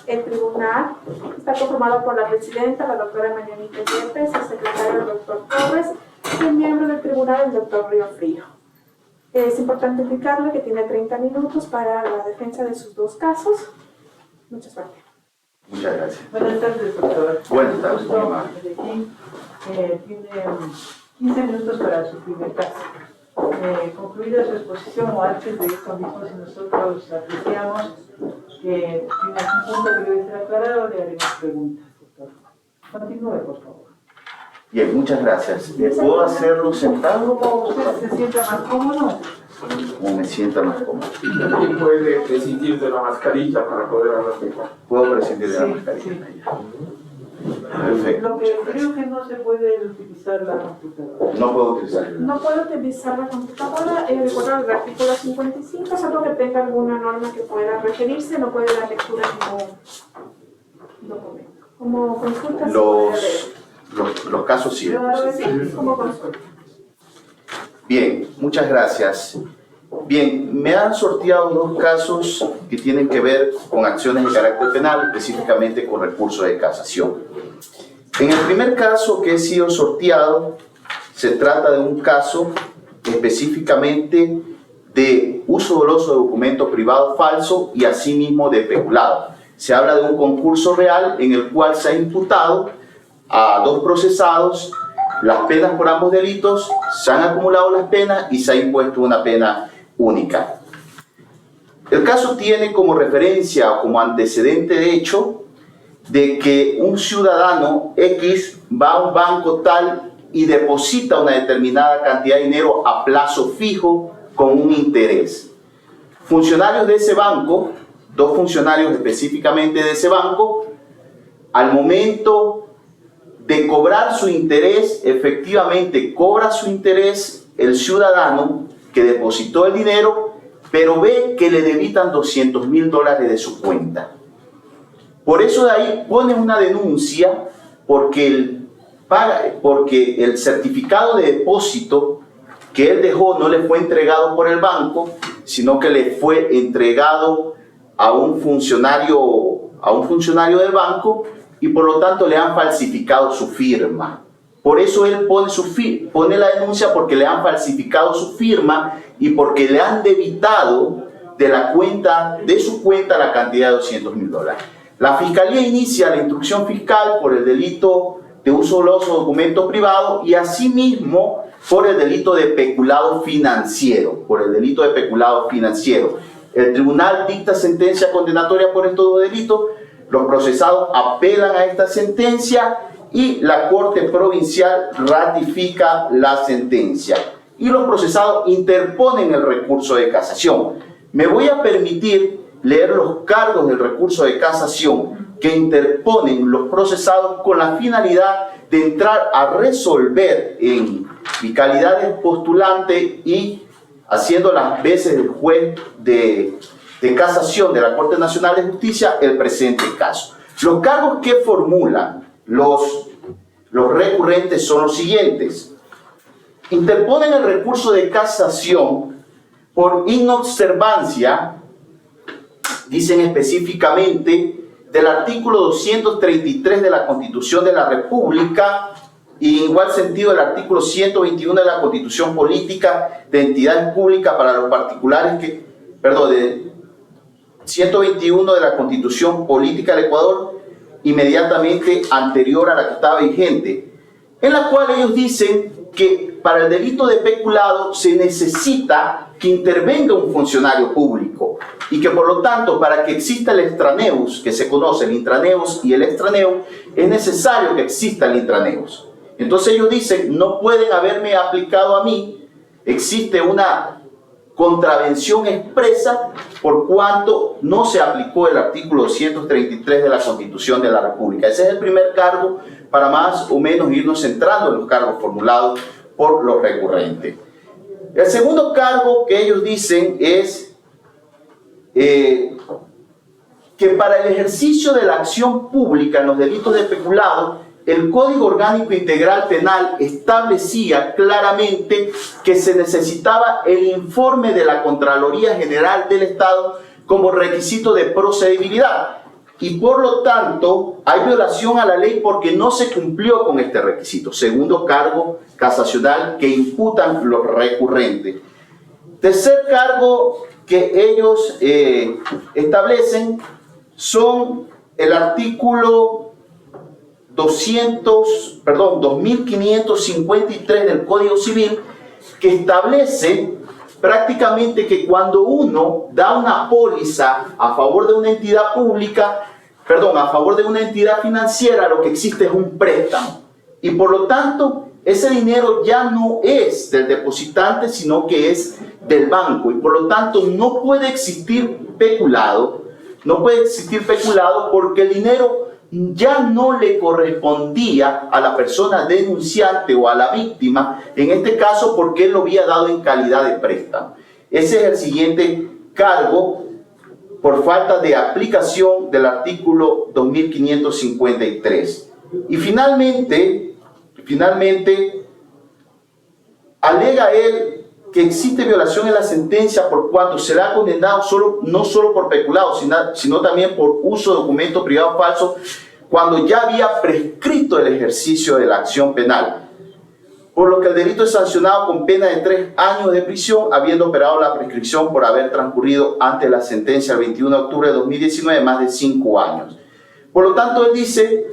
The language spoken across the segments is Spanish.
El tribunal está conformado por la presidenta, la doctora Marianita Yepes, el secretario, el doctor Torres, y el miembro del tribunal, el doctor Río Frío. Es importante indicarle que tiene 30 minutos para la defensa de sus dos casos. Mucha suerte. Muchas gracias. Buenas tardes, doctor. Buenas tardes, Justo muy amable. tiene 15 minutos para su primer caso. Concluida su exposición o antes de esto mismo, si nosotros apreciamos que tiene algún punto que debe ser aclarado, le haremos preguntas, doctor. Continúe, por favor. Bien, muchas gracias. ¿Puedo hacerlo sentado? ¿Cómo usted se sienta más cómodo? Como me sienta más cómodo. También puede prescindir de la mascarilla para poder hablar mejor. ¿Puedo prescindir de la Sí, mascarilla? sí. Perfecto. Lo que creo que no se puede utilizar la computadora. No puedo utilizar. No puedo utilizar la computadora. Recuerdo el artículo 55, salvo que tenga alguna norma que pueda referirse, no puede dar lectura a ningún documento. Como consulta, Los casos sí. sí, como consulta. Bien, muchas gracias. Bien, me han sorteado dos casos que tienen que ver con acciones de carácter penal, específicamente con recursos de casación. En el primer caso que he sido sorteado, se trata de un caso específicamente de uso doloso de documento privado falso y asimismo de peculado. Se habla de un concurso real en el cual se ha imputado a dos procesados las penas por ambos delitos, se han acumulado las penas y se ha impuesto una pena única. El caso tiene como referencia o como antecedente de hecho de que un ciudadano X va a un banco tal y deposita una determinada cantidad de dinero a plazo fijo con un interés. Funcionarios de ese banco, dos funcionarios específicamente de ese banco, al momento de cobrar su interés, efectivamente cobra su interés el ciudadano que depositó el dinero, pero ve que le debitan $200.000 de su cuenta. Por eso de ahí pone una denuncia porque el certificado de depósito que él dejó no le fue entregado por el banco, sino que le fue entregado a un funcionario del banco, y por lo tanto le han falsificado su firma. Por eso él pone la denuncia porque le han falsificado su firma y porque le han debitado de su cuenta la cantidad de $200.000. La Fiscalía inicia la instrucción fiscal por el delito de uso doloso de documento privado y asimismo por el delito de peculado financiero. El tribunal dicta sentencia condenatoria por estos dos delitos. Los procesados apelan a esta sentencia y la Corte Provincial ratifica la sentencia. Y los procesados interponen el recurso de casación. Me voy a permitir leer los cargos del recurso de casación que interponen los procesados con la finalidad de entrar a resolver en mi calidad de postulante y haciendo las veces del juez de casación de la Corte Nacional de Justicia el presente caso. Los cargos que formulan los recurrentes son los siguientes. Interponen el recurso de casación por inobservancia, dicen específicamente, del artículo 233 de la Constitución de la República y en igual sentido el artículo 121 de la Constitución Política de Entidades Públicas para los particulares de 121 de la Constitución Política del Ecuador, inmediatamente anterior a la que estaba vigente, en la cual ellos dicen que para el delito de peculado se necesita que intervenga un funcionario público y que por lo tanto para que exista el extraneus, que se conoce el intraneus y el extraneus, es necesario que exista el intraneus. Entonces ellos dicen, no pueden haberme aplicado a mí, existe una contravención expresa por cuanto no se aplicó el artículo 233 de la Constitución de la República. Ese es el primer cargo para más o menos irnos centrando en los cargos formulados por los recurrentes. El segundo cargo que ellos dicen es que para el ejercicio de la acción pública en los delitos de peculado, el Código Orgánico Integral Penal establecía claramente que se necesitaba el informe de la Contraloría General del Estado como requisito de procedibilidad. y por lo tanto hay violación a la ley porque no se cumplió con este requisito. Segundo cargo casacional que imputan los recurrentes. Tercer cargo que ellos establecen son el artículo 2553 del Código Civil, que establece prácticamente que cuando uno da una póliza a favor de una entidad pública, a favor de una entidad financiera, lo que existe es un préstamo. Y por lo tanto, ese dinero ya no es del depositante, sino que es del banco. Y por lo tanto, no puede existir peculado. No puede existir peculado porque el dinero ya no le correspondía a la persona denunciante o a la víctima, en este caso porque él lo había dado en calidad de préstamo. Ese es el siguiente cargo por falta de aplicación del artículo 2553. Y finalmente, alega él que existe violación en la sentencia por cuanto será condenado no solo por peculado, sino también por uso de documento privado falso cuando ya había prescrito el ejercicio de la acción penal, por lo que el delito es sancionado con pena de 3 años de prisión, habiendo operado la prescripción por haber transcurrido ante la sentencia el 21 de octubre de 2019 más de 5 años. Por lo tanto, él dice,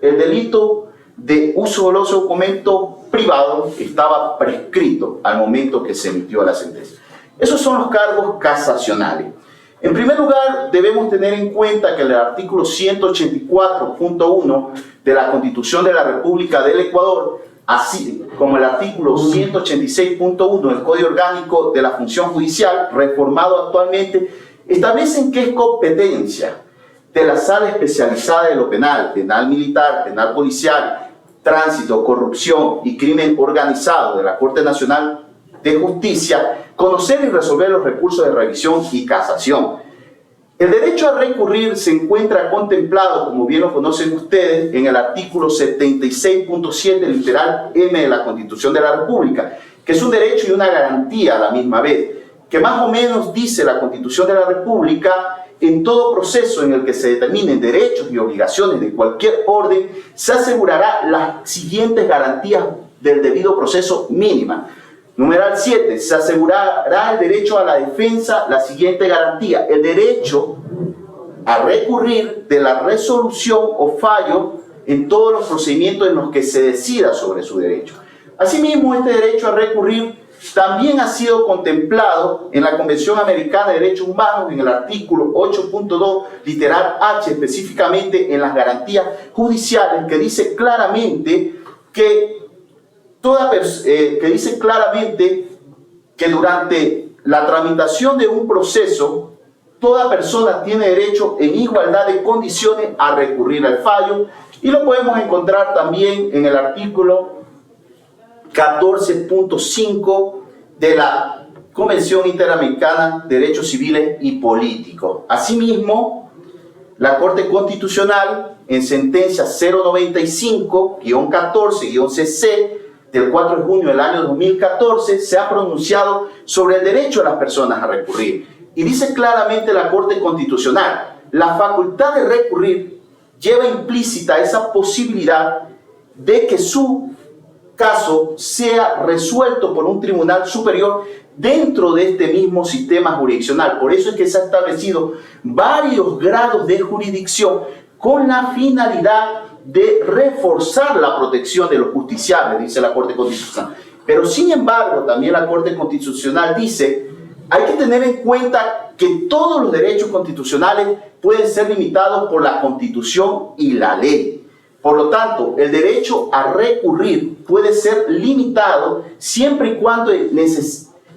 el delito de uso doloso de documento privado estaba prescrito al momento que se emitió la sentencia. Esos son los cargos casacionales. En primer lugar, debemos tener en cuenta que el artículo 184.1 de la Constitución de la República del Ecuador, así como el artículo 186.1 del Código Orgánico de la Función Judicial, reformado actualmente, establecen que es competencia de la Sala Especializada de lo Penal, Penal Militar, Penal Policial, Tránsito, Corrupción y Crimen Organizado de la Corte Nacional de Justicia, conocer y resolver los recursos de revisión y casación. El derecho a recurrir se encuentra contemplado, como bien lo conocen ustedes, en el artículo 76.7, literal M de la Constitución de la República, que es un derecho y una garantía a la misma vez, que más o menos dice la Constitución de la República: en todo proceso en el que se determinen derechos y obligaciones de cualquier orden, se asegurará las siguientes garantías del debido proceso mínima. Numeral 7. Se asegurará el derecho a la defensa, la siguiente garantía: el derecho a recurrir de la resolución o fallo en todos los procedimientos en los que se decida sobre su derecho. Asimismo, este derecho a recurrir también ha sido contemplado en la Convención Americana de Derechos Humanos en el artículo 8.2, literal H, específicamente en las garantías judiciales, que dice claramente que durante la tramitación de un proceso, toda persona tiene derecho en igualdad de condiciones a recurrir al fallo, y lo podemos encontrar también en el artículo 14.5 de la Convención Interamericana de Derechos Civiles y Políticos. Asimismo, la Corte Constitucional, en sentencia 095-14-CC del 4 de junio del año 2014, se ha pronunciado sobre el derecho de las personas a recurrir. Y dice claramente la Corte Constitucional: la facultad de recurrir lleva implícita esa posibilidad de que su caso sea resuelto por un tribunal superior dentro de este mismo sistema jurisdiccional. Por eso es que se han establecido varios grados de jurisdicción con la finalidad de reforzar la protección de los justiciables, dice la Corte Constitucional. Pero sin embargo, también la Corte Constitucional dice: hay que tener en cuenta que todos los derechos constitucionales pueden ser limitados por la Constitución y la ley. Por lo tanto, el derecho a recurrir puede ser limitado siempre y cuando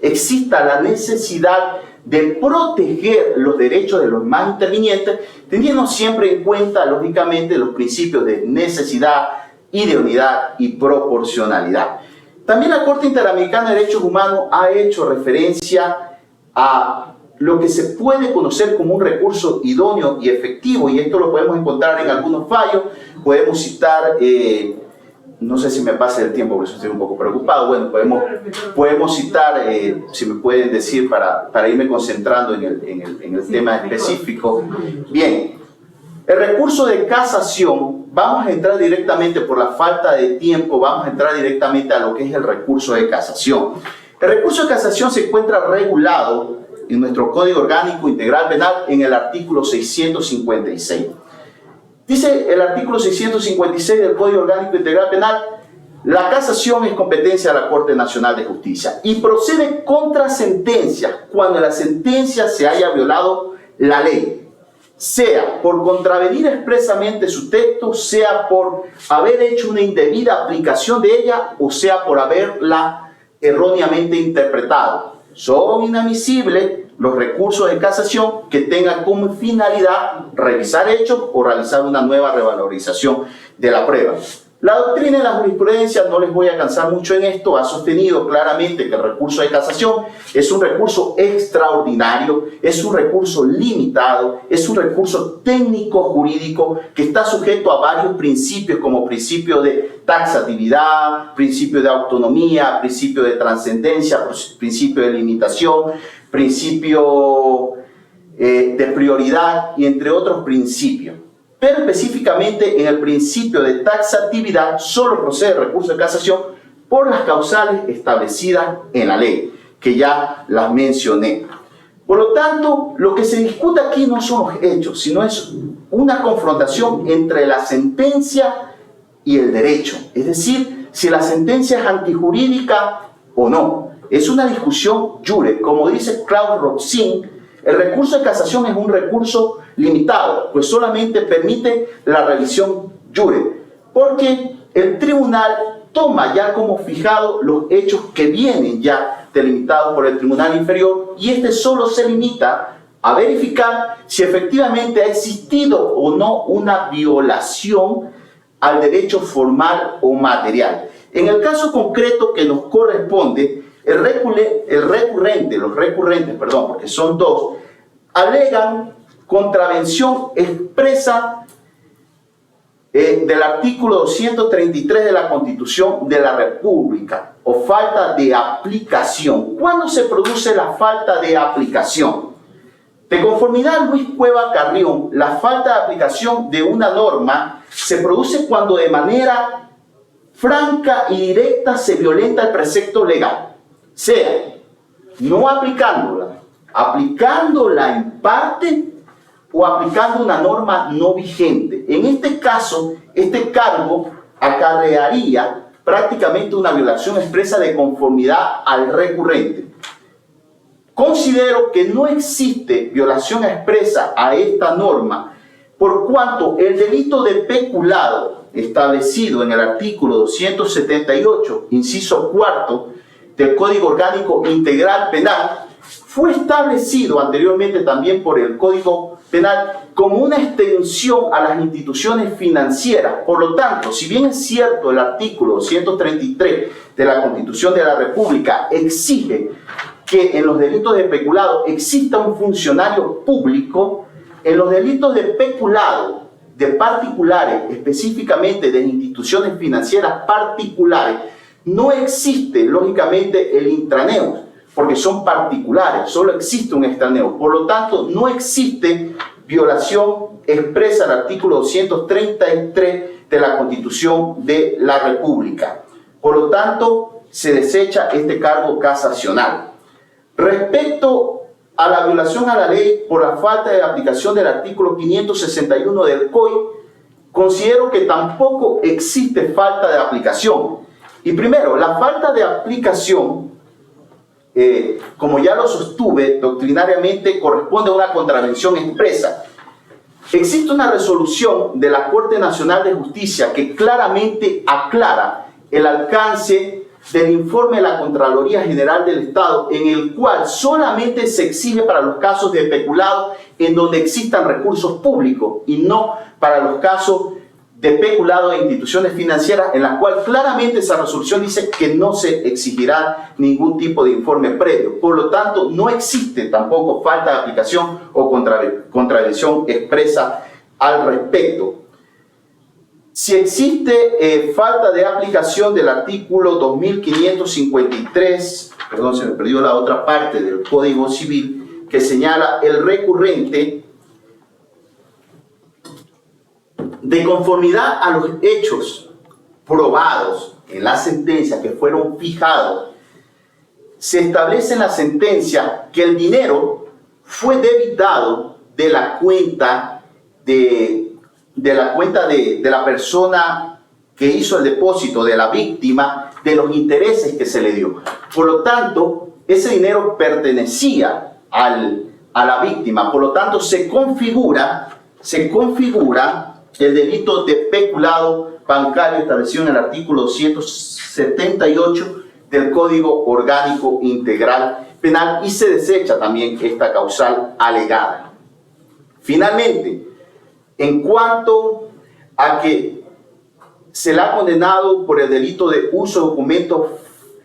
exista la necesidad de proteger los derechos de los más intervinientes, teniendo siempre en cuenta, lógicamente, los principios de necesidad, idoneidad y proporcionalidad. También la Corte Interamericana de Derechos Humanos ha hecho referencia a lo que se puede conocer como un recurso idóneo y efectivo, y esto lo podemos encontrar en algunos fallos. Podemos citar, no sé si me pasa el tiempo, por eso estoy un poco preocupado. Bueno, podemos citar, si me pueden decir, para irme concentrando en el tema específico. Bien, El recurso de casación, vamos a entrar directamente por la falta de tiempo, vamos a entrar directamente a lo que es el recurso de casación. El recurso de casación se encuentra regulado en nuestro Código Orgánico Integral Penal en el artículo 656. Dice el artículo 656 del Código Orgánico Integral Penal: la casación es competencia de la Corte Nacional de Justicia y procede contra sentencias cuando la sentencia se haya violado la ley, sea por contravenir expresamente su texto, sea por haber hecho una indebida aplicación de ella o sea por haberla erróneamente interpretado. Son inadmisibles los recursos de casación que tengan como finalidad revisar hechos o realizar una nueva revalorización de la prueba. La doctrina y la jurisprudencia, no les voy a cansar mucho en esto, ha sostenido claramente que el recurso de casación es un recurso extraordinario, es un recurso limitado, es un recurso técnico-jurídico que está sujeto a varios principios, como principio de taxatividad, principio de autonomía, principio de trascendencia, principio de limitación, principio de prioridad y entre otros principios. Pero específicamente en el principio de taxatividad solo procede el recurso de casación por las causales establecidas en la ley, que ya las mencioné. Por lo tanto, lo que se discute aquí no son los hechos, sino es una confrontación entre la sentencia y el derecho. Es decir, si la sentencia es antijurídica o no. Es una discusión jure. Como dice Claude Roxin, el recurso de casación es un recurso limitado, pues solamente permite la revisión jure, porque el tribunal toma ya como fijado los hechos que vienen ya delimitados por el tribunal inferior y este solo se limita a verificar si efectivamente ha existido o no una violación al derecho formal o material. En el caso concreto que nos corresponde, los recurrentes, porque son dos, alegan contravención expresa del artículo 233 de la Constitución de la República o falta de aplicación. ¿Cuándo se produce la falta de aplicación? De conformidad a Luis Cueva Carrión, la falta de aplicación de una norma se produce cuando de manera franca y directa se violenta el precepto legal, sea no aplicándola en parte o aplicando una norma no vigente. En este caso, este cargo acarrearía prácticamente una violación expresa de conformidad al recurrente. Considero que no existe violación expresa a esta norma por cuanto el delito de peculado establecido en el artículo 278, inciso cuarto del Código Orgánico Integral Penal, fue establecido anteriormente también por el Código Penal como una extensión a las instituciones financieras. Por lo tanto, si bien es cierto el artículo 233 de la Constitución de la República exige que en los delitos de peculado exista un funcionario público, en los delitos de peculado de particulares, específicamente de instituciones financieras particulares, no existe lógicamente el intraneus, porque son particulares, solo existe un extraneus. Por lo tanto, no existe violación expresa del artículo 233 de la Constitución de la República. Por lo tanto, se desecha este cargo casacional. Respecto a la violación a la ley por la falta de aplicación del artículo 561 del COI, considero que tampoco existe falta de aplicación. Y primero, la falta de aplicación, como ya lo sostuve doctrinariamente, corresponde a una contravención expresa. Existe una resolución de la Corte Nacional de Justicia que claramente aclara el alcance del informe de la Contraloría General del Estado, en el cual solamente se exige para los casos de peculado en donde existan recursos públicos y no para los casos de peculado de instituciones financieras, en la cual claramente esa resolución dice que no se exigirá ningún tipo de informe previo. Por lo tanto, no existe tampoco falta de aplicación o contravención expresa al respecto. Si existe falta de aplicación del artículo 2553, perdón, se me perdió la otra parte del Código Civil, que señala el recurrente De conformidad a los hechos probados en la sentencia que fueron fijados, se establece en la sentencia que el dinero fue debitado de la cuenta de la persona que hizo el depósito, de la víctima, de los intereses que se le dio. Por lo tanto, ese dinero pertenecía a la víctima. Por lo tanto, se configura el delito de peculado bancario establecido en el artículo 278 del Código Orgánico Integral Penal, y se desecha también esta causal alegada. Finalmente, en cuanto a que se le ha condenado por el delito de uso de documentos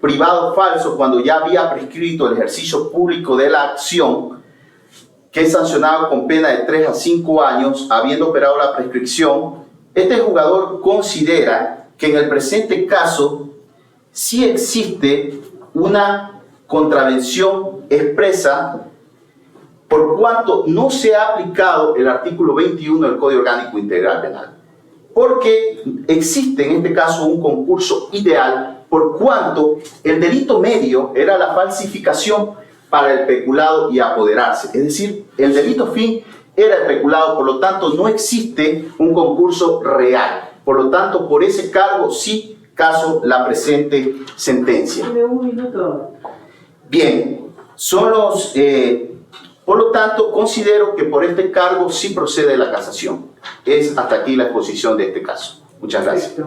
privados falsos cuando ya había prescrito el ejercicio público de la acción, que es sancionado con pena de 3 a 5 años, habiendo operado la prescripción, este jugador considera que en el presente caso sí existe una contravención expresa, por cuanto no se ha aplicado el artículo 21 del Código Orgánico Integral Penal, porque existe en este caso un concurso ideal, por cuanto el delito medio era la falsificación para el peculado y apoderarse, es decir, el delito fin era el peculado, por lo tanto no existe un concurso real. Por lo tanto, por ese cargo sí caso la presente sentencia. Tiene un minuto. Bien, por lo tanto, considero que por este cargo sí procede la casación. Es hasta aquí la exposición de este caso. Muchas gracias. ¿Se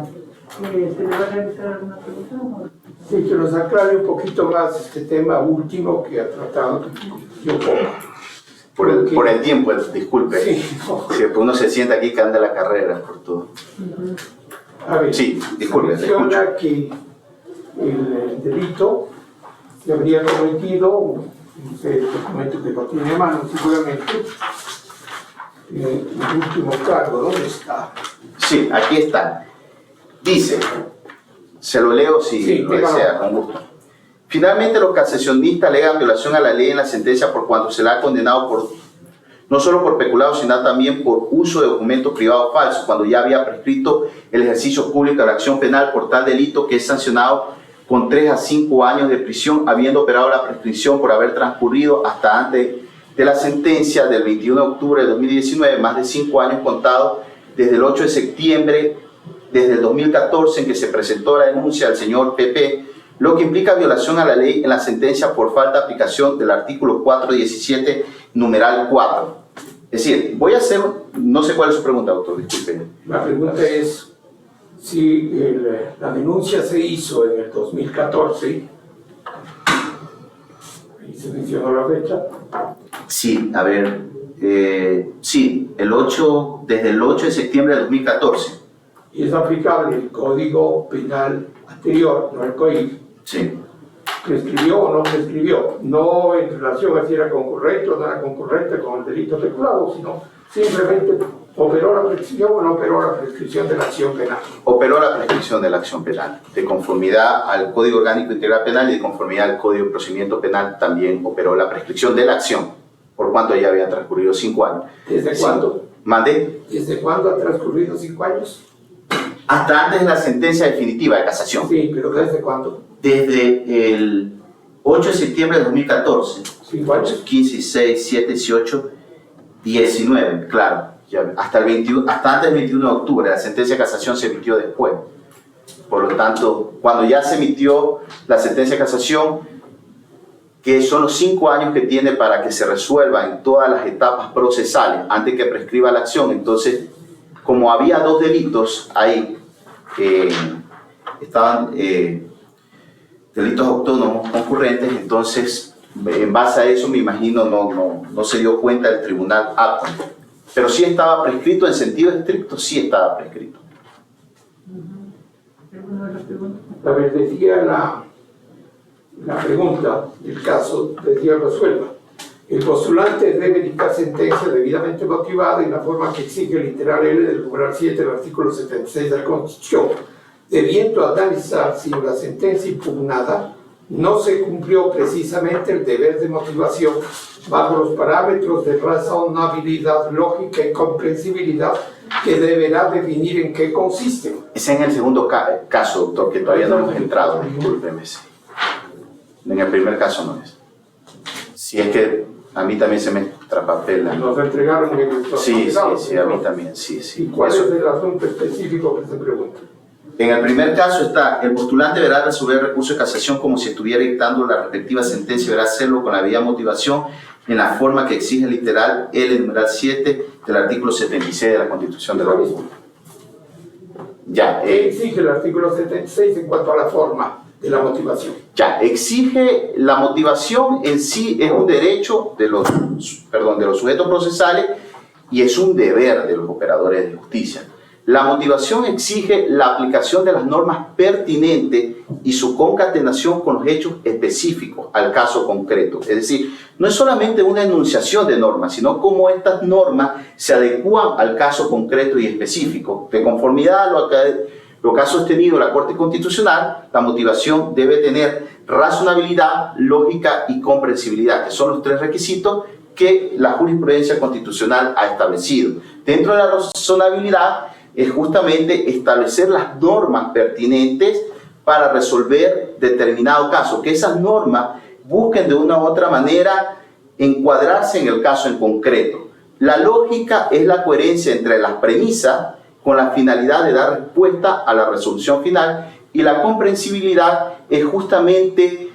le va a realizar alguna pregunta? Sí, que nos aclare un poquito más este tema último que ha tratado yo poco. Por el tiempo, disculpe. Sí, no. Sí, uno se sienta aquí que anda la carrera por todo. A ver, Sí, disculpe. menciona que el delito se habría cometido, no sé, el documento que lo tiene a mano seguramente, el último cargo, ¿dónde está? Sí, aquí está. Dice, se lo leo si Sí, lo desea, con gusto. Finalmente, los casacionistas alegan violación a la ley en la sentencia por cuanto se le ha condenado no solo por peculado, sino también por uso de documentos privados falsos, cuando ya había prescrito el ejercicio público de la acción penal por tal delito, que es sancionado con 3 a 5 años de prisión, habiendo operado la prescripción por haber transcurrido hasta antes de la sentencia del 21 de octubre de 2019, más de 5 años contados desde el 8 de septiembre desde el 2014 en que se presentó la denuncia del señor Pepe, lo que implica violación a la ley en la sentencia por falta de aplicación del artículo 417, numeral 4. Es decir, voy a hacer, no sé cuál es su pregunta, doctor, disculpe. La pregunta es si la denuncia se hizo en el 2014, ahí se mencionó la fecha. Sí, a ver, sí, desde el 8 de septiembre de 2014. Y es aplicable el Código Penal anterior, no el COIP. Sí. ¿Prescribió o no prescribió? No en relación a si era concurrente o no era concurrente con el delito peculado, sino simplemente operó la prescripción o no operó la prescripción de la acción penal. Operó la prescripción de la acción penal. De conformidad al Código Orgánico Integral Penal y de conformidad al Código de Procedimiento Penal también operó la prescripción de la acción, por cuanto ya habían transcurrido 5 años. ¿Desde cuándo? ¿Mandé? ¿Desde cuándo ha transcurrido 5 años? Hasta antes de la sentencia definitiva de casación. Sí, pero ¿desde cuándo? Desde el 8 de septiembre de 2014. 5 años. 15, 16, 17, 18, 19, claro. Ya, hasta antes del 21 de octubre. La sentencia de casación se emitió después. Por lo tanto, cuando ya se emitió la sentencia de casación, que son los 5 años que tiene para que se resuelva en todas las etapas procesales antes que prescriba la acción, entonces, como había 2 delitos ahí, estaban delitos autónomos concurrentes, entonces en base a eso me imagino no se dio cuenta el tribunal apto, pero sí estaba prescrito en sentido estricto, sí estaba prescrito. A ver, decía la pregunta del caso, decía resuelva. El postulante debe dictar sentencia debidamente motivada en la forma que exige el literal L del numeral 7 del artículo 76 de la Constitución, debiendo analizar si en la sentencia impugnada no se cumplió precisamente el deber de motivación bajo los parámetros de razonabilidad, lógica y comprensibilidad que deberá definir en qué consiste. Ese es en el segundo caso, doctor, que todavía no hemos entrado. Discúlpeme. Sí. En el primer caso no es. Si es que a mí también se me trapapela. Nos entregaron en el Sí, a mí también, sí. ¿Y cuál Eso. es el asunto específico que se pregunta? En el primer caso está, el postulante deberá resolver el recurso de casación como si estuviera dictando la respectiva sentencia y deberá hacerlo con la debida motivación en la forma que exige el literal L numeral 7 del artículo 76 de la Constitución de la República. Ya, ¿Qué exige el artículo 76 en cuanto a la forma de la motivación? Ya, exige la motivación en sí, es un derecho de los sujetos procesales y es un deber de los operadores de justicia. La motivación exige la aplicación de las normas pertinentes y su concatenación con los hechos específicos al caso concreto. Es decir, no es solamente una enunciación de normas, sino cómo estas normas se adecúan al caso concreto y específico. De conformidad a lo que ha sostenido la Corte Constitucional, la motivación debe tener razonabilidad, lógica y comprensibilidad, que son los tres requisitos que la jurisprudencia constitucional ha establecido. Dentro de la razonabilidad es justamente establecer las normas pertinentes para resolver determinado caso, que esas normas busquen de una u otra manera encuadrarse en el caso en concreto. La lógica es la coherencia entre las premisas con la finalidad de dar respuesta a la resolución final, y la comprensibilidad es justamente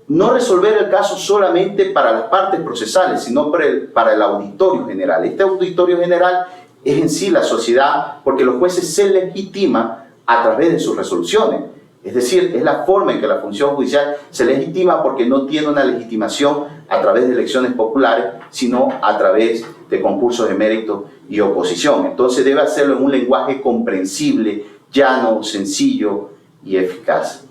no resolver el caso solamente para las partes procesales, sino para el auditorio general. Este auditorio general es en sí la sociedad, porque los jueces se legitiman a través de sus resoluciones. Es decir, es la forma en que la función judicial se legitima, porque no tiene una legitimación a través de elecciones populares, sino a través de concursos de mérito y oposición. Entonces debe hacerlo en un lenguaje comprensible, llano, sencillo y eficaz.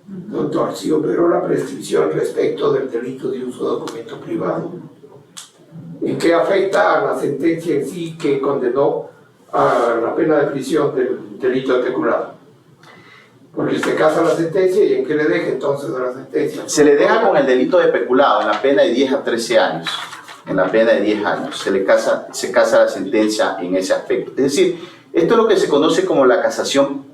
Doctor, si operó la prescripción respecto del delito de uso de documento privado, ¿en qué afecta a la sentencia en sí que condenó a la pena de prisión del delito de peculado? Porque se casa la sentencia, ¿y en qué le deja entonces a la sentencia? Se le deja con el delito de peculado en la pena de 10 a 13 años. En la pena de 10 años se casa la sentencia en ese aspecto. Es decir, esto es lo que se conoce como la casación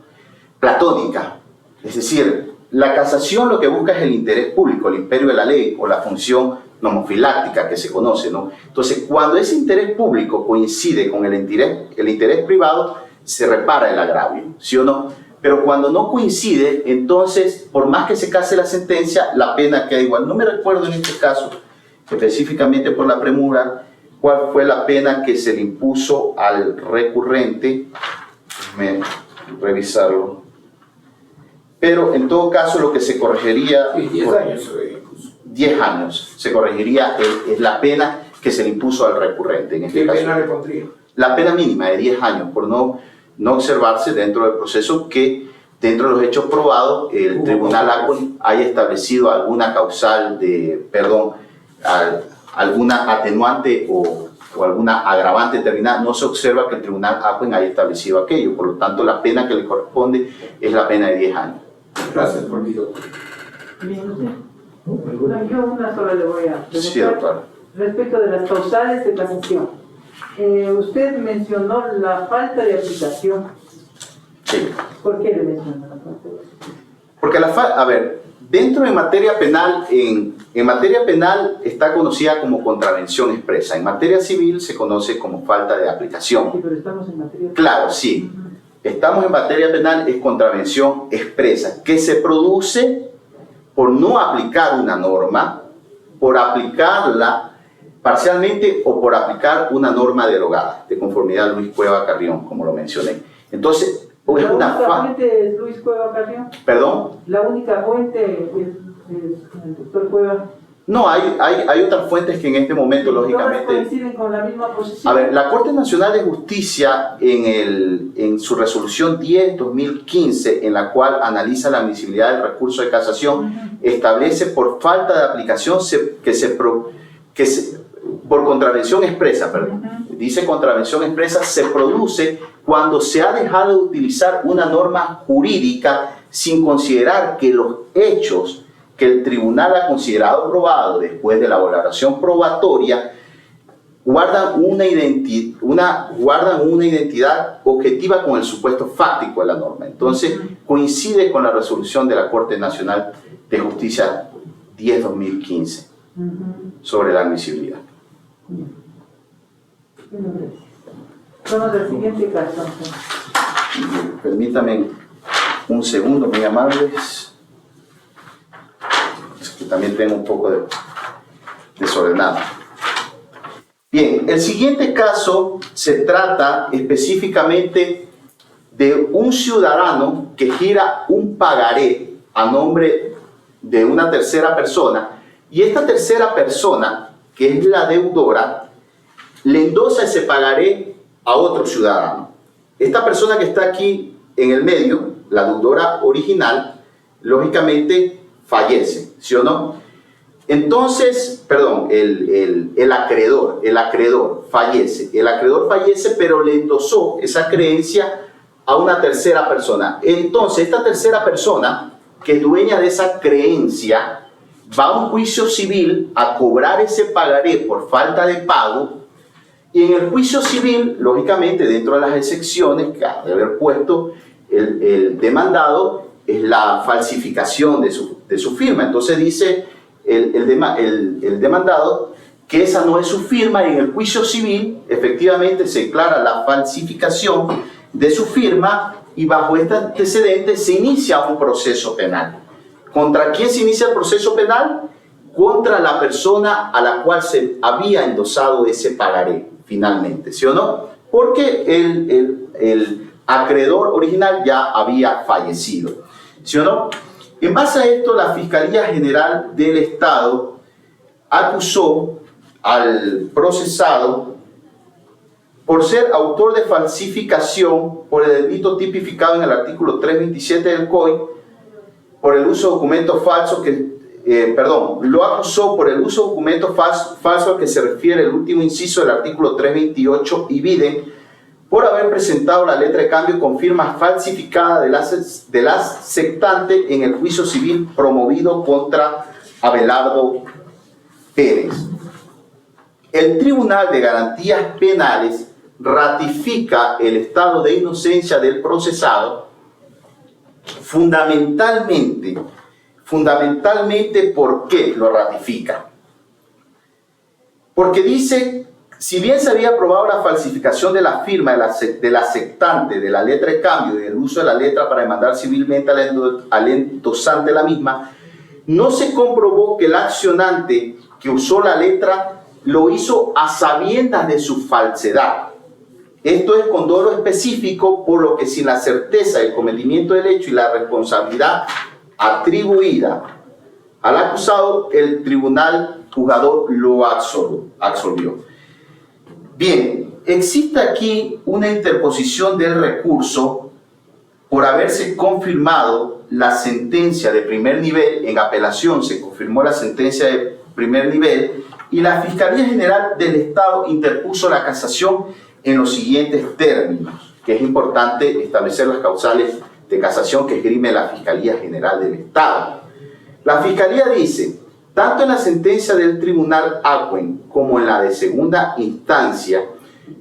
platónica. Es decir, la casación lo que busca es el interés público, el imperio de la ley, o la función nomofiláctica que se conoce, ¿no? Entonces, cuando ese interés público coincide con el interés privado, se repara el agravio, ¿sí o no? Pero cuando no coincide, entonces, por más que se case la sentencia, la pena queda igual. No me recuerdo en este caso, específicamente por la premura, cuál fue la pena que se le impuso al recurrente. Déjame revisarlo. Pero en todo caso, lo que se corregiría... Sí, 10 años. 10 años se corregiría es la pena que se le impuso al recurrente. En este ¿Qué caso, pena le pondría? la pena mínima de 10 años por no observarse dentro del proceso que dentro de los hechos probados el tribunal haya establecido alguna causal de, alguna atenuante o alguna agravante determinada. No se observa que el tribunal haya establecido aquello, por lo tanto la pena que le corresponde es la pena de 10 años. Gracias por mi doctor. Yo una sola le voy a preguntar. Sí, doctor. Respecto de las causales de casación. Usted mencionó la falta de aplicación. Sí. ¿Por qué le mencionó la falta de aplicación? Porque a ver, dentro de materia penal, en materia penal está conocida como contravención expresa. En materia civil se conoce como falta de aplicación. Sí, pero estamos en materia. Claro, sí. Estamos en materia penal, es contravención expresa, que se produce por no aplicar una norma, por aplicarla parcialmente o por aplicar una norma derogada, de conformidad a Luis Cueva Carrión, como lo mencioné. Entonces, es ¿La una única fuente es Luis Cueva Carrión? ¿Perdón? ¿La única fuente es el doctor Cueva? No, hay otras fuentes que en este momento, ¿Todas lógicamente... coinciden con la misma posición? A ver, la Corte Nacional de Justicia, en su resolución 10/2015, en la cual analiza la admisibilidad del recurso de casación, establece por falta de aplicación por contravención expresa, perdón. Dice contravención expresa se produce cuando se ha dejado de utilizar una norma jurídica sin considerar que los hechos que el tribunal ha considerado probados después de la valoración probatoria guardan una identidad objetiva con el supuesto fáctico de la norma. Entonces, coincide con la resolución de la Corte Nacional de Justicia 10/2015 sobre la admisibilidad. Bueno, gracias. Vamos al siguiente caso. Permítame un segundo, muy amables. Es que también tengo un poco de desordenado. Bien, el siguiente caso se trata específicamente de un ciudadano que gira un pagaré a nombre de una tercera persona, y esta tercera persona, que es la deudora, le endosa ese pagaré a otro ciudadano. Esta persona que está aquí en el medio, la deudora original, lógicamente fallece, ¿sí o no? Entonces, perdón, el acreedor fallece. El acreedor fallece, pero le endosó esa creencia a una tercera persona. Entonces, esta tercera persona, que es dueña de esa creencia, va a un juicio civil a cobrar ese pagaré por falta de pago. Y en el juicio civil, lógicamente, dentro de las excepciones que ha de haber puesto el demandado, es la falsificación de su firma. Entonces dice el demandado que esa no es su firma, y en el juicio civil efectivamente se declara la falsificación de su firma, y bajo este antecedente se inicia un proceso penal. ¿Contra quién se inicia el proceso penal? Contra la persona a la cual se había endosado ese pagaré finalmente, ¿sí o no? Porque el acreedor original ya había fallecido, ¿sí o no? En base a esto, la Fiscalía General del Estado acusó al procesado por ser autor de falsificación por el delito tipificado en el artículo 327 del COI, por el uso de documentos falsos lo acusó por el uso de documentos falsos al que se refiere el último inciso del artículo 328 y viden, por haber presentado la letra de cambio con firma falsificada de la aceptante en el juicio civil promovido contra Abelardo Pérez. El Tribunal de Garantías Penales ratifica el estado de inocencia del procesado fundamentalmente, ¿por qué lo ratifica? Porque dice, si bien se había probado la falsificación de la firma del aceptante de la letra de cambio y el uso de la letra para demandar civilmente al endosante de la misma, no se comprobó que el accionante que usó la letra lo hizo a sabiendas de su falsedad. Esto es con dolo específico, por lo que sin la certeza del cometimiento del hecho y la responsabilidad atribuida al acusado, el tribunal juzgador lo absolvió. Bien, existe aquí una interposición del recurso por haberse confirmado la sentencia de primer nivel. En apelación se confirmó la sentencia de primer nivel y la Fiscalía General del Estado interpuso la casación en los siguientes términos, que es importante establecer las causales de casación que esgrime la Fiscalía General del Estado. La Fiscalía dice, tanto en la sentencia del Tribunal Acuen como en la de segunda instancia,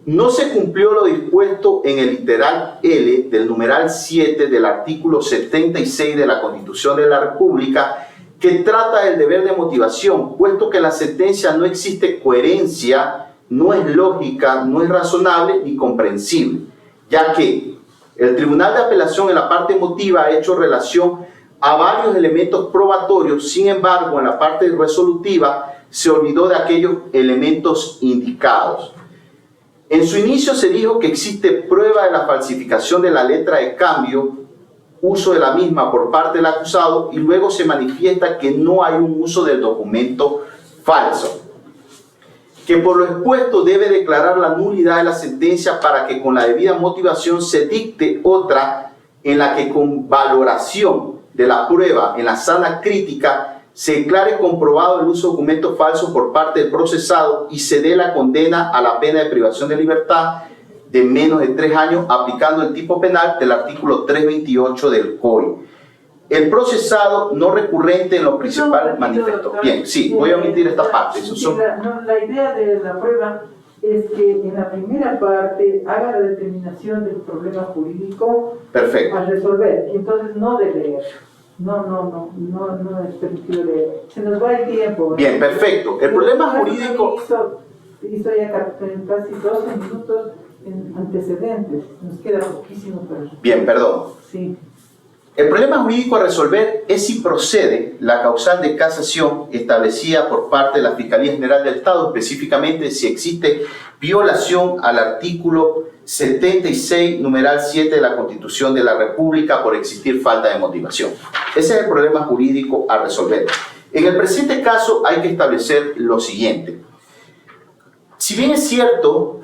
no se cumplió lo dispuesto en el literal L del numeral 7 del artículo 76 de la Constitución de la República, que trata del deber de motivación, puesto que en la sentencia no existe coherencia, no es lógica, no es razonable ni comprensible, ya que el Tribunal de Apelación en la parte emotiva ha hecho relación a varios elementos probatorios. Sin embargo, en la parte resolutiva se olvidó de aquellos elementos indicados. En su inicio se dijo que existe prueba de la falsificación de la letra de cambio, uso de la misma por parte del acusado, y luego se manifiesta que no hay un uso del documento falso, que por lo expuesto debe declarar la nulidad de la sentencia para que con la debida motivación se dicte otra en la que con valoración de la prueba en la sala crítica se declare comprobado el uso de documentos falsos por parte del procesado y se dé la condena a la pena de privación de libertad de menos de 3 años aplicando el tipo penal del artículo 328 del COI. El procesado no recurrente en lo principal manifestó. Bien, sí, voy a omitir esta parte. La idea de la prueba es que en la primera parte haga la determinación del problema jurídico Perfecto. a resolver, entonces no de leer. No es permitido leer. Se nos va el tiempo. Bien, perfecto. El problema jurídico... Hizo ya casi 12 minutos en antecedentes. Nos queda poquísimo para... Bien, perdón. Sí. El problema jurídico a resolver es si procede la causal de casación establecida por parte de la Fiscalía General del Estado, específicamente si existe violación al artículo 76, numeral 7 de la Constitución de la República por existir falta de motivación. Ese es el problema jurídico a resolver. En el presente caso hay que establecer lo siguiente. Si bien es cierto,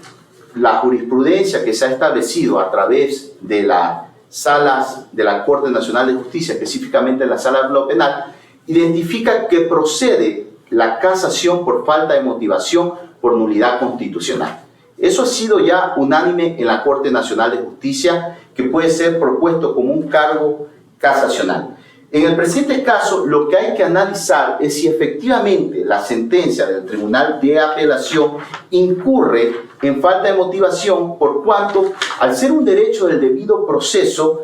la jurisprudencia que se ha establecido a través de las salas de la Corte Nacional de Justicia, específicamente en la Sala de lo Penal, identifica que procede la casación por falta de motivación por nulidad constitucional. Eso ha sido ya unánime en la Corte Nacional de Justicia, que puede ser propuesto como un cargo casacional. En el presente caso, lo que hay que analizar es si efectivamente la sentencia del Tribunal de Apelación incurre en falta de motivación, por cuanto, al ser un derecho del debido proceso,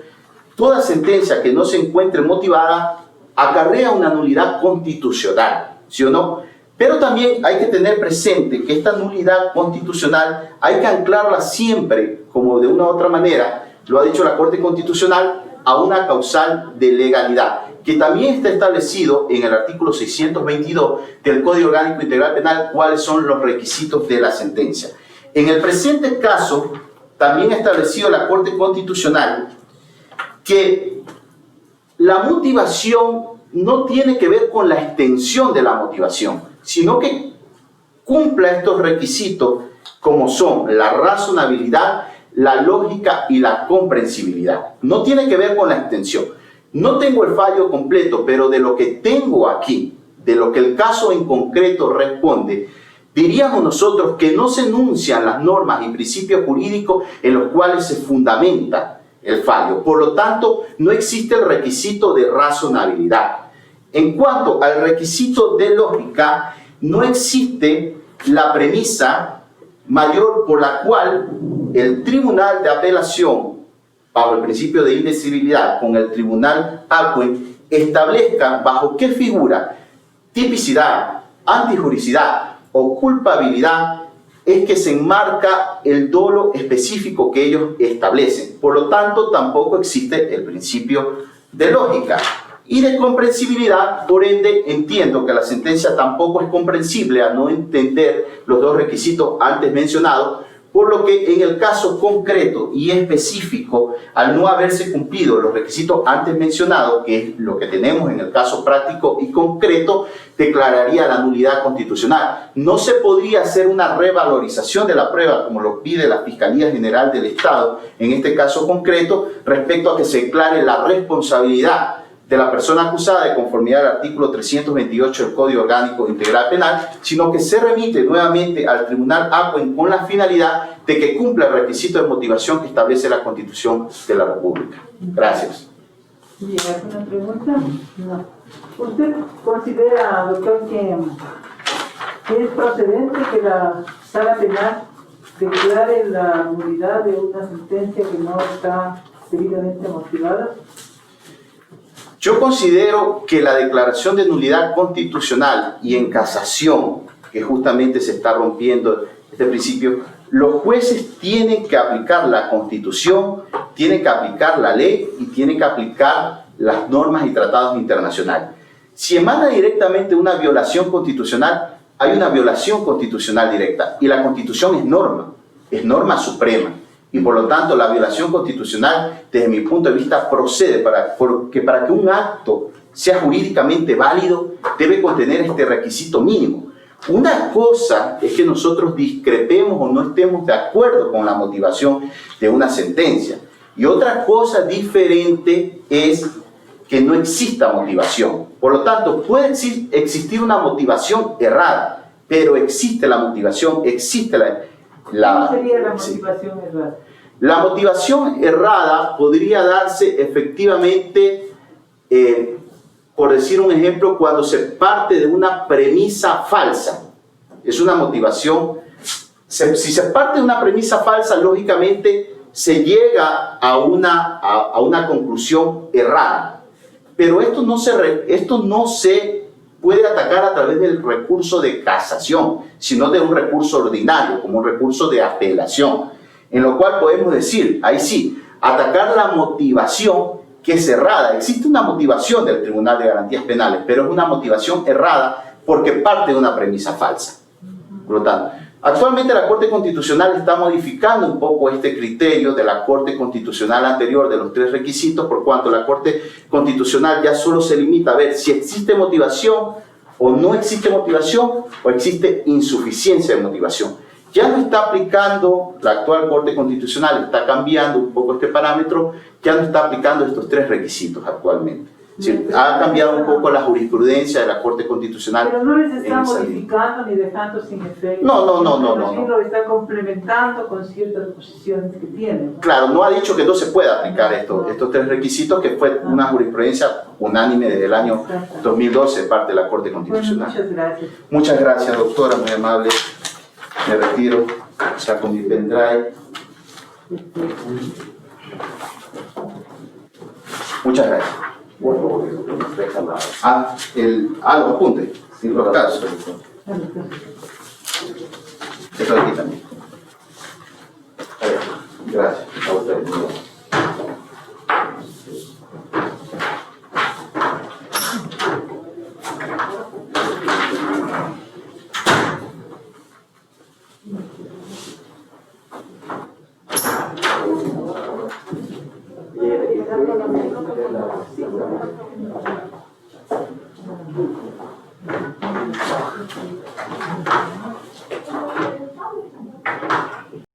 toda sentencia que no se encuentre motivada acarrea una nulidad constitucional, ¿sí o no? Pero también hay que tener presente que esta nulidad constitucional hay que anclarla siempre, como de una u otra manera, lo ha dicho la Corte Constitucional, a una causal de legalidad, que también está establecido en el artículo 622 del Código Orgánico Integral Penal, cuáles son los requisitos de la sentencia. En el presente caso, también ha establecido la Corte Constitucional que la motivación no tiene que ver con la extensión de la motivación, sino que cumpla estos requisitos como son la razonabilidad, la lógica y la comprensibilidad. No tiene que ver con la extensión. No tengo el fallo completo, pero de lo que tengo aquí, de lo que el caso en concreto responde, diríamos nosotros que no se enuncian las normas y principios jurídicos en los cuales se fundamenta el fallo. Por lo tanto, no existe el requisito de razonabilidad. En cuanto al requisito de lógica, no existe la premisa mayor por la cual el Tribunal de Apelación, bajo el principio de indecibilidad, con el Tribunal ACUEN, establezca bajo qué figura tipicidad, antijuricidad o culpabilidad es que se enmarca el dolo específico que ellos establecen. Por lo tanto, tampoco existe el principio de lógica y de comprensibilidad. Por ende, entiendo que la sentencia tampoco es comprensible a no entender los dos requisitos antes mencionados, por lo que en el caso concreto y específico, al no haberse cumplido los requisitos antes mencionados, que es lo que tenemos en el caso práctico y concreto, declararía la nulidad constitucional. No se podría hacer una revalorización de la prueba, como lo pide la Fiscalía General del Estado, en este caso concreto, respecto a que se declare la responsabilidad de la persona acusada de conformidad al artículo 328 del Código Orgánico Integral Penal, sino que se remite nuevamente al Tribunal ACUEN con la finalidad de que cumpla el requisito de motivación que establece la Constitución de la República. Gracias. Bien, ¿alguna pregunta? No. ¿Usted considera, doctor, que es procedente que la Sala Penal declare la nulidad de una sentencia que no está debidamente motivada? Yo considero que la declaración de nulidad constitucional y en casación, que justamente se está rompiendo este principio, los jueces tienen que aplicar la Constitución, tienen que aplicar la ley y tienen que aplicar las normas y tratados internacionales. Si emana directamente una violación constitucional, hay una violación constitucional directa y la Constitución es norma suprema. Y por lo tanto la violación constitucional, desde mi punto de vista, procede porque para que un acto sea jurídicamente válido debe contener este requisito mínimo. Una cosa es que nosotros discrepemos o no estemos de acuerdo con la motivación de una sentencia, y otra cosa diferente es que no exista motivación. Por lo tanto, puede existir una motivación errada, pero existe la motivación, existe ¿Cómo sería la motivación errada? La motivación errada podría darse efectivamente, por decir un ejemplo, cuando se parte de una premisa falsa. Es una motivación Si se parte de una premisa falsa, lógicamente se llega a una conclusión errada. Pero esto no se puede atacar a través del recurso de casación, sino de un recurso ordinario, como un recurso de apelación, en lo cual podemos decir, ahí sí, atacar la motivación que es errada. Existe una motivación del Tribunal de Garantías Penales, pero es una motivación errada porque parte de una premisa falsa. Por lo tanto, actualmente la Corte Constitucional está modificando un poco este criterio de la Corte Constitucional anterior de los 3 requisitos, por cuanto la Corte Constitucional ya solo se limita a ver si existe motivación o no existe motivación o existe insuficiencia de motivación. Ya no está aplicando, la actual Corte Constitucional está cambiando un poco este parámetro, ya no está aplicando estos 3 requisitos actualmente. Sí, ha cambiado un poco la jurisprudencia de la Corte Constitucional. Pero no les está en esa modificando ni dejando sin efecto. No. Lo está complementando con ciertas posiciones que tienen. Claro, no ha dicho que no se pueda aplicar estos 3 requisitos, que fue una jurisprudencia unánime desde el año 2012 de parte de la Corte Constitucional. Bueno, muchas gracias. Muchas gracias, doctora, muy amable. Me retiro, saco mi pendrive. Muchas gracias. Los apuntes, sí, los casos. Esto aquí también. Gracias. A ustedes. Sí.